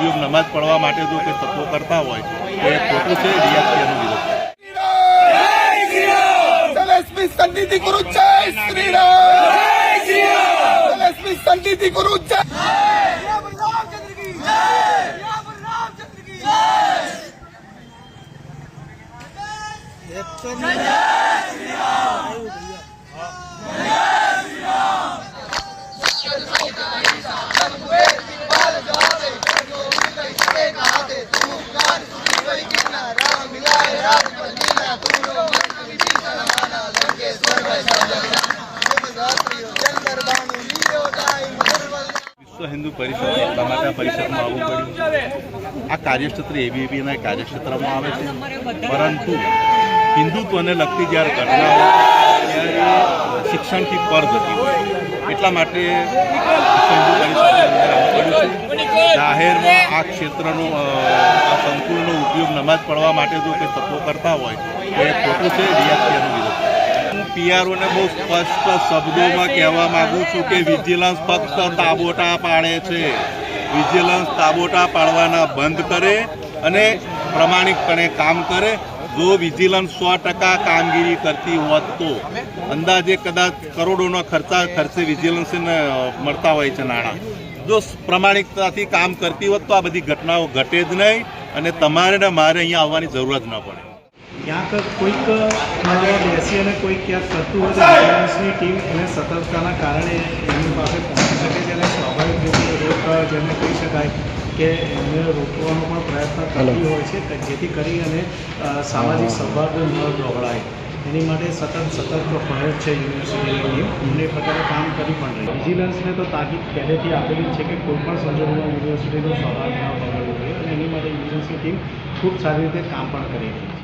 ઉપયોગ નમાઝ પડવા માટે જો કોઈ તત્વો કરતા હોય તો એ ખોટું છે. રિયાઝ એનો વિરોધ સન્નિધિ ગુરુ જય શ્રી રામ. સન્નિધિ ગુરુ જય. વિશ્વ હિન્દુ પરિષદ એટલા માટે આ પરિષદમાં આવવું પડ્યું. આ કાર્યક્ષેત્ર એબીવીપીના કાર્યક્ષેત્રમાં આવે છે, પરંતુ હિન્દુત્વને લગતી જ્યારે ઘટનાઓ ત્યારે શિક્ષણથી પર જતી હોય એટલા માટે વિશ્વ હિન્દુ પરિષદની અંદર આવવું પડ્યું છે. જાહેરમાં આ ક્ષેત્રનો આ સંકુલનો ઉપયોગ નમાઝ પડવા માટે જો કોઈ તત્વો કરતા હોય તો એ ખોટું છે. રિયાઝ એનો વિરોધ. હું પીઆરઓને બહુ સ્પષ્ટ શબ્દોમાં કહેવા માંગુ છું કે વિજિલન્સ ફક્ત તાબોટા પાડે છે. વિજિલન્સ તાબોટા પાડવાના બંધ કરે અને પ્રમાણિકપણે કામ કરે. જો વિજિલન્સ 100% કામગીરી કરતી હોત તો અંદાજે કદાચ કરોડોનો ખર્ચે વિજિલન્સને મળતા હોય છે નાણાં. જો પ્રમાણિકતાથી કામ કરતી હોત તો આ બધી ઘટનાઓ ઘટે જ નહીં અને તમારે ને મારે અહીંયા આવવાની જરૂર જ ન પડે. ક્યાંક કોઈક બેસી અને કોઈ ક્યાંક કરતું હોય તો વિજિલન્સની ટીમ એને સતર્કતાના કારણે એમની પાસે પહોંચી શકે છે અને સ્વાભાવિક રીતે રોક જેને કહી શકાય કે એને રોકવાનો પણ પ્રયત્ન કરતી હોય છે જેથી કરી અને સામાજિક સૌહાર્દ ન ડહોળાય એની માટે સતત સતર્ક રહે છે યુનિવર્સિટીની ટીમ. અને એ પ્રકારે કામ કરી પણ રહી. વિજિલન્સને તો તાકીદ પહેલેથી આપેલી છે કે કોઈપણ સંજોગોમાં યુનિવર્સિટીનું સૌહાર્દ ન બગડવું જોઈએ અને એની માટે વિજિલન્સની ટીમ ખૂબ સારી રીતે કામ પણ કરી હતી.